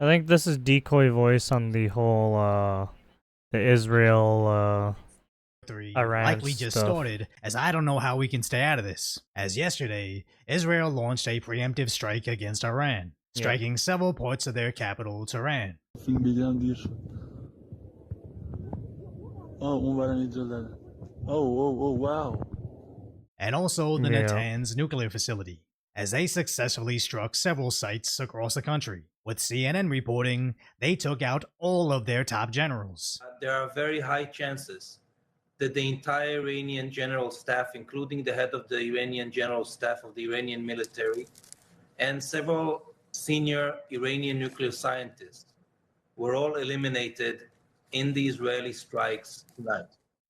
I think this is decoy voice on the whole, the Israel, 3 Iran likely just stuff. started, as I don't know how we can stay out of this. As yesterday, Israel launched a preemptive strike against Iran, striking several parts of their capital, Tehran. Oh, wow. And also the Yeah. Natanz nuclear facility, as they successfully struck several sites across the country. With CNN reporting, they took out all of their top generals. There are very high chances that the entire Iranian general staff, including the head of the Iranian general staff of the Iranian military, and several senior Iranian nuclear scientists, were all eliminated in the Israeli strikes tonight.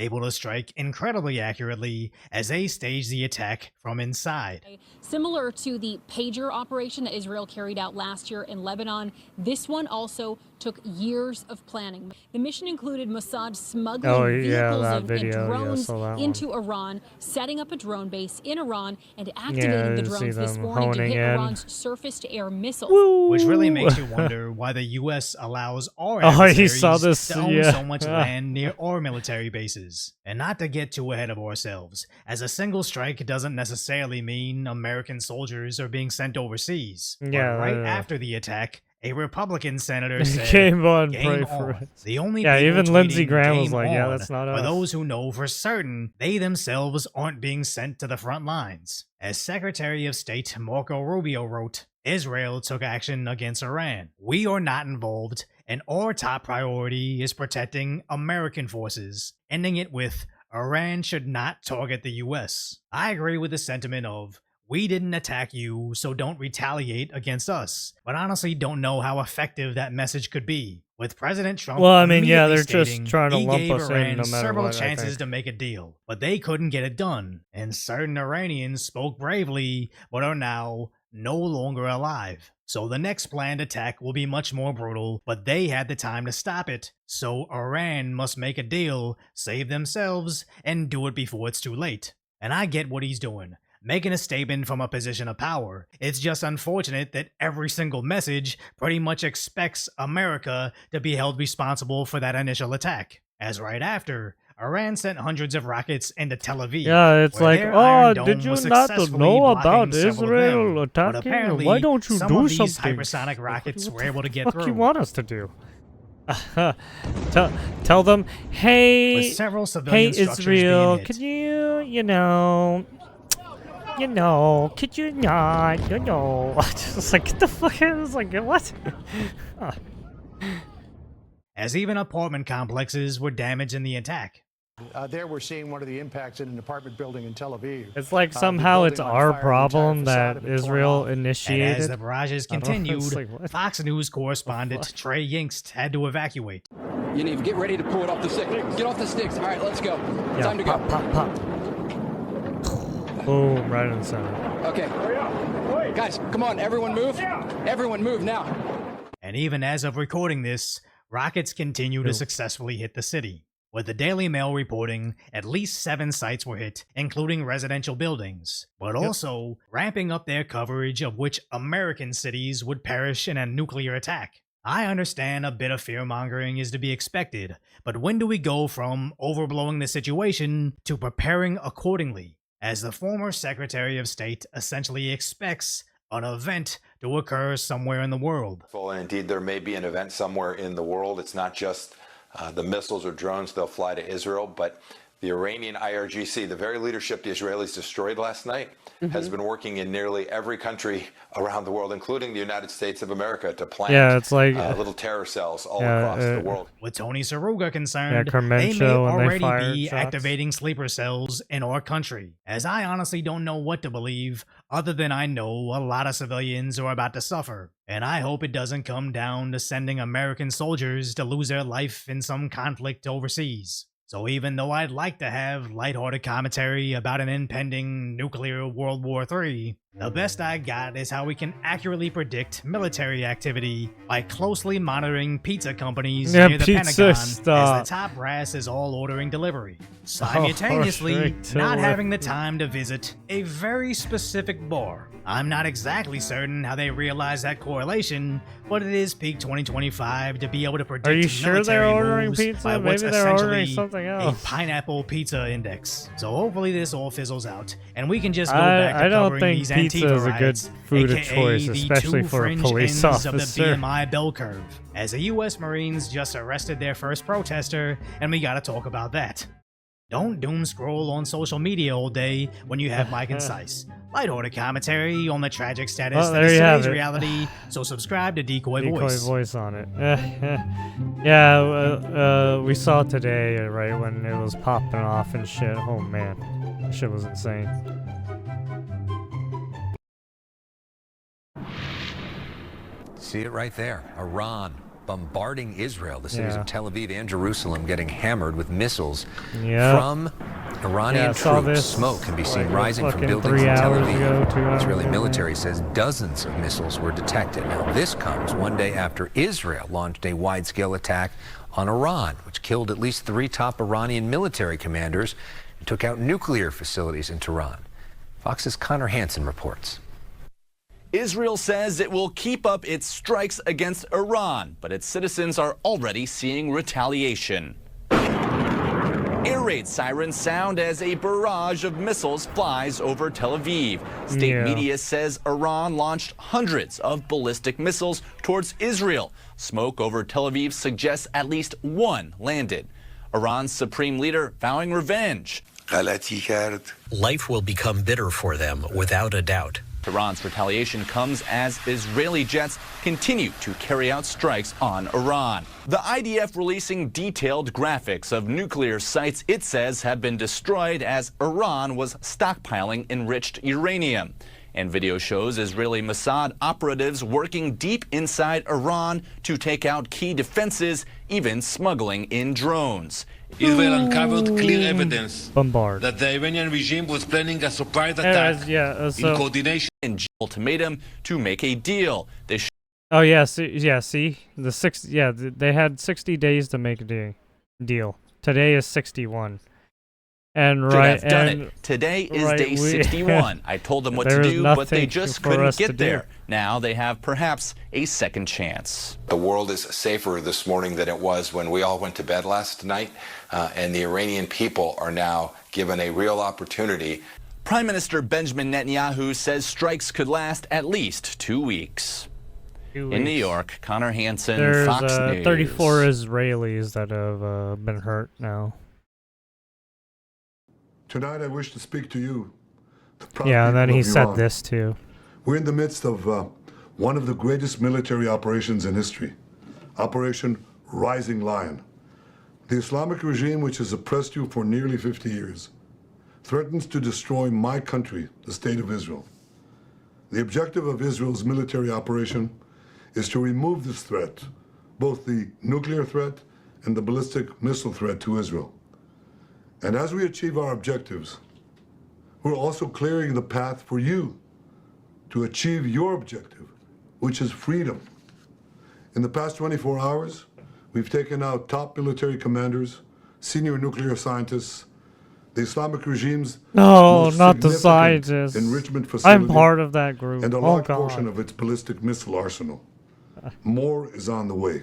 Able to strike incredibly accurately as they staged the attack from inside. Similar to the pager operation that Israel carried out last year in Lebanon, this one also took years of planning. The mission included Mossad smuggling vehicles and drones into Iran, setting up a drone base in Iran, and activating the drones this morning to hit Iran's surface-to-air missiles. Woo! Which really makes you wonder why the U.S. allows our adversaries to own so much land near our military bases. And not to get too ahead of ourselves, as a single strike doesn't necessarily mean American soldiers are being sent overseas. But after the attack, a Republican senator said, "Game on, game pray on." for it. The only even Lindsey Graham was "game like, "Yeah, on" that's not us." For those who know for certain, they themselves aren't being sent to the front lines. As Secretary of State Marco Rubio wrote, Israel took action against Iran. We are not involved, and our top priority is protecting American forces, ending it with, Iran should not target the US. I agree with the sentiment of, we didn't attack you, so don't retaliate against us. But honestly don't know how effective that message could be. With President Trump they're stating just trying to he lump gave us Iran in no matter several what, chances to make a deal, but they couldn't get it done. And certain Iranians spoke bravely, but are now no longer alive. So the next planned attack will be much more brutal, but they had the time to stop it. So Iran must make a deal, save themselves, and do it before it's too late. And I get what he's doing, making a statement from a position of power. It's just unfortunate that every single message pretty much expects America to be held responsible for that initial attack. As right after, Iran sent hundreds of rockets into Tel Aviv. Yeah, it's like, oh, did you not know about Israel attacking? Why don't you do something? Hypersonic rockets were able to get through. What do you want us to do? Tell them, hey, Israel, could could you not, just like, get the fuck out, it's like, what? As even apartment complexes were damaged in the attack. There we're seeing one of the impacts in an apartment building in Tel Aviv. It's like somehow it's our problem that Israel initiated. And as the barrages continued, Fox News correspondent Trey Yingst had to evacuate. Yaniv, get ready to pull it off the stick. Get off the sticks. All right, let's go. Time to go. Pop. Boom, right in the center. Okay. Guys, come on, everyone move. Everyone move now. And even as of recording this, rockets continue to successfully hit the city. With the Daily Mail reporting, at least 7 sites were hit, including residential buildings, but also ramping up their coverage of which American cities would perish in a nuclear attack. I understand a bit of fear-mongering is to be expected, but when do we go from overblowing the situation to preparing accordingly? As the former Secretary of State essentially expects an event to occur somewhere in the world. Well, indeed, there may be an event somewhere in the world. It's not just the missiles or drones they'll fly to Israel, but the Iranian IRGC, the very leadership the Israelis destroyed last night, has been working in nearly every country around the world, including the United States of America, to plant little terror cells all across the world. With Tony Saruga concerned, they may already be activating sleeper cells in our country. As I honestly don't know what to believe, other than I know a lot of civilians are about to suffer. And I hope it doesn't come down to sending American soldiers to lose their life in some conflict overseas. So even though I'd like to have lighthearted commentary about an impending nuclear World War III, The best I got is how we can accurately predict military activity by closely monitoring pizza companies Yeah, near the pizza Pentagon stop. as the top brass is all ordering delivery, simultaneously not having the time to visit a very specific bar. I'm not exactly certain how they realize that correlation, but it is peak 2025 to be able to predict Are you sure they're military ordering moves pizza? by what's Maybe they're ordering essentially something a else. pineapple pizza index. So hopefully this all fizzles out, and we can just go back to I don't covering think these pizza Antifa is a good riots, food of aka choice, the especially two for a fringe police ends of officer. the BMI bell curve, as the U.S. Marines just arrested their first protester, and we gotta talk about that. Don't doom scroll on social media all day when you have Mike and Sice. Lighthearted commentary on the tragic status Well, that there is you have today's it. reality, so subscribe to Decoy Decoy Voice. voice on it. Yeah, we saw it today, right when it was popping off and shit. Oh man, that shit was insane. See it right there. Iran bombarding Israel. The cities Yeah. of Tel Aviv and Jerusalem getting hammered with missiles Yeah. from Iranian Yeah, I saw troops. this, Smoke can be seen like, rising from fucking buildings 3 in Tel hours Aviv. ago, 2 hours Israeli ago. military says dozens of missiles were detected. Now, this comes one day after Israel launched a wide-scale attack on Iran, which killed at least 3 top Iranian military commanders and took out nuclear facilities in Tehran. Fox's Connor Hansen reports. Israel says it will keep up its strikes against Iran, but its citizens are already seeing retaliation. Air raid sirens sound as a barrage of missiles flies over Tel Aviv. State Yeah. media says Iran launched hundreds of ballistic missiles towards Israel. Smoke over Tel Aviv suggests at least one landed. Iran's supreme leader vowing revenge. Life will become bitter for them, without a doubt. Iran's retaliation comes as Israeli jets continue to carry out strikes on Iran. The IDF releasing detailed graphics of nuclear sites it says have been destroyed as Iran was stockpiling enriched uranium. And video shows Israeli Mossad operatives working deep inside Iran to take out key defenses, even smuggling in drones. Israel uncovered clear evidence Bombard. that the Iranian regime was planning a surprise attack in coordination. An ultimatum to make a deal. They Oh yeah, see, they had 60 days to make a deal. Today is 61. And should right, have done and it. Today is right, day 61. I told them what to There is do, but they nothing just for couldn't us to get do. there. Now they have perhaps a second chance. The world is safer this morning than it was when we all went to bed last night, and the Iranian people are now given a real opportunity. Prime Minister Benjamin Netanyahu says strikes could last at least 2 weeks. In New York, Connor Hansen, there's Fox News. 34 Israelis that have been hurt now. Tonight I wish to speak to you. The proud Yeah, and then people he of said Iran. this too. We're in the midst of one of the greatest military operations in history, Operation Rising Lion. The Islamic regime, which has oppressed you for nearly 50 years, threatens to destroy my country, the State of Israel. The objective of Israel's military operation is to remove this threat, both the nuclear threat and the ballistic missile threat to Israel. And as we achieve our objectives, we're also clearing the path for you to achieve your objective, which is freedom. In the past 24 hours, we've taken out top military commanders, senior nuclear scientists, the Islamic regime's most not the significant scientists. enrichment facility, I'm part of that group. and a Oh large god. portion of its ballistic missile arsenal. More is on the way.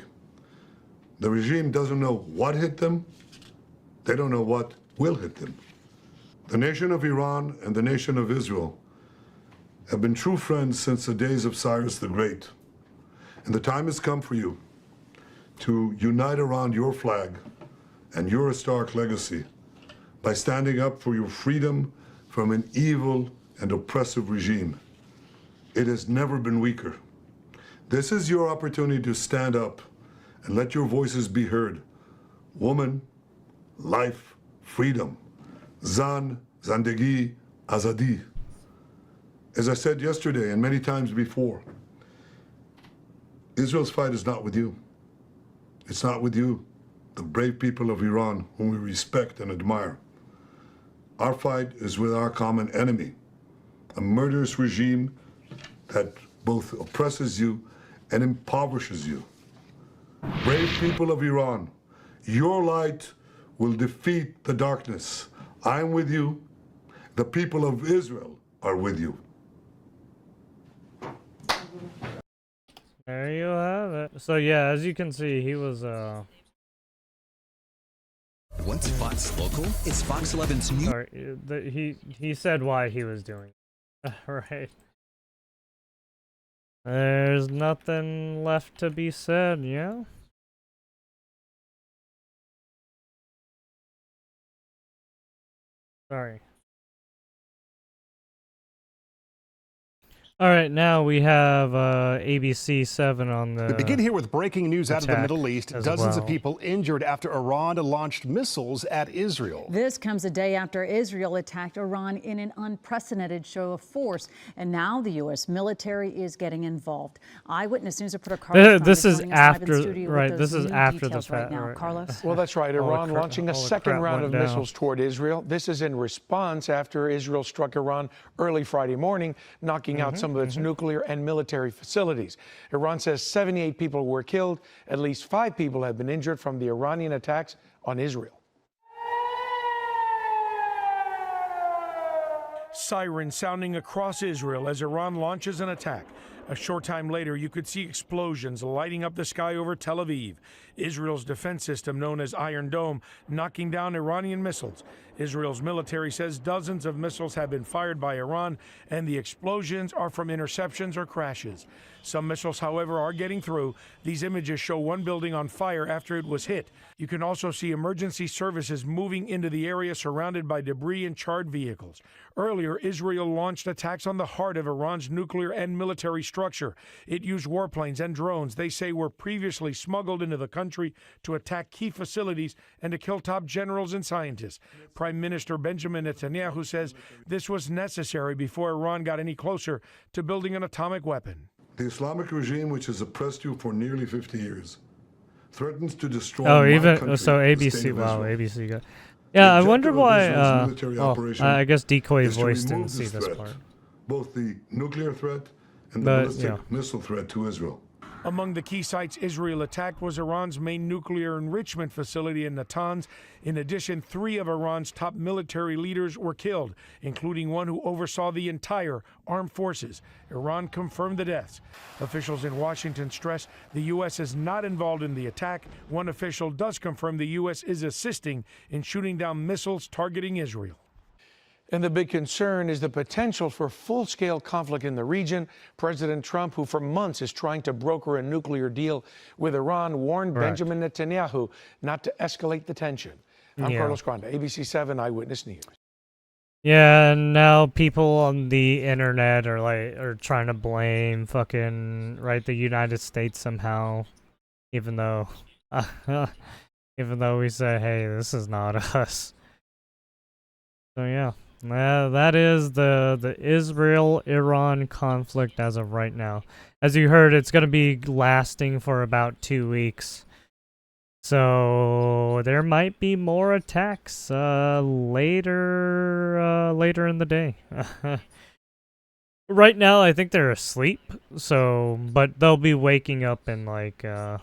The regime doesn't know what hit them. They don't know what will hit them. The nation of Iran and the nation of Israel have been true friends since the days of Cyrus the Great. And the time has come for you to unite around your flag and your historic legacy by standing up for your freedom from an evil and oppressive regime. It has never been weaker. This is your opportunity to stand up and let your voices be heard. Woman, life, freedom. Zan, Zandegi, Azadi. As I said yesterday and many times before, Israel's fight is not with you. It's not with you, the brave people of Iran, whom we respect and admire. Our fight is with our common enemy, a murderous regime that both oppresses you and impoverishes you. Brave people of Iran, your light will defeat the darkness. I'm with you. The people of Israel are with you. There you have it. So yeah, as you can see, he was Once Fox Local, it's Fox 11's new. Sorry, he said why he was doing it. Right. There's nothing left to be said, yeah? Sorry. All right, now we have ABC 7 on the. We begin here with breaking news out of the Middle East. Dozens of people injured after Iran launched missiles at Israel. This comes a day after Israel attacked Iran in an unprecedented show of force. And now the U.S. military is getting involved. Eyewitness News reporter Carlos. This is after, right? This is after the fact. Right. Carlos. Well, that's right. Iran launching a second round of missiles toward Israel. This is in response after Israel struck Iran early Friday morning, knocking out some of its nuclear and military facilities. Iran says 78 people were killed. At least 5 people have been injured from the Iranian attacks on Israel. Sirens sounding across Israel as Iran launches an attack. A short time later, you could see explosions lighting up the sky over Tel Aviv. Israel's defense system, known as Iron Dome, knocking down Iranian missiles. Israel's military says dozens of missiles have been fired by Iran, and the explosions are from interceptions or crashes. Some missiles, however, are getting through. These images show one building on fire after it was hit. You can also see emergency services moving into the area surrounded by debris and charred vehicles. Earlier, Israel launched attacks on the heart of Iran's nuclear and military structure. It used warplanes and drones they say were previously smuggled into the country to attack key facilities and to kill top generals and scientists. Prime Minister Benjamin Netanyahu says this was necessary before Iran got any closer to building an atomic weapon. The Islamic regime, which has oppressed you for nearly 50 years, threatens to destroy. Oh, my even country, so, the ABC. state of Wow, Israel. ABC got. Yeah, I wonder objective of why. Israel's military operation I guess Decoy is to Voice didn't remove see this this threat, part. both the nuclear threat and the But, ballistic yeah. missile threat to Israel. Among the key sites Israel attacked was Iran's main nuclear enrichment facility in Natanz. In addition, 3 of Iran's top military leaders were killed, including one who oversaw the entire armed forces. Iran confirmed the deaths. Officials in Washington stress the U.S. is not involved in the attack. One official does confirm the U.S. is assisting in shooting down missiles targeting Israel. And the big concern is the potential for full-scale conflict in the region. President Trump, who for months is trying to broker a nuclear deal with Iran, warned Benjamin Netanyahu not to escalate the tension. I'm Carlos Granda, ABC 7 Eyewitness News. Yeah, and now people on the internet are trying to blame fucking the United States somehow, even though we say, hey, this is not us. So yeah. That is the Israel-Iran conflict as of right now. As you heard, it's going to be lasting for about 2 weeks. So there might be more attacks later in the day. Right now, I think they're asleep. So, but they'll be waking up in like 8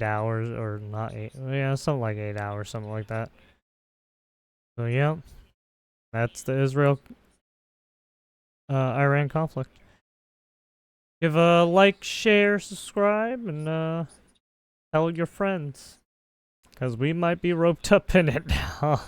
hours or not 8. Yeah, something like 8 hours, something like that. So yeah, that's the Israel-Iran conflict. Give a like, share, subscribe, and tell your friends, because we might be roped up in it now.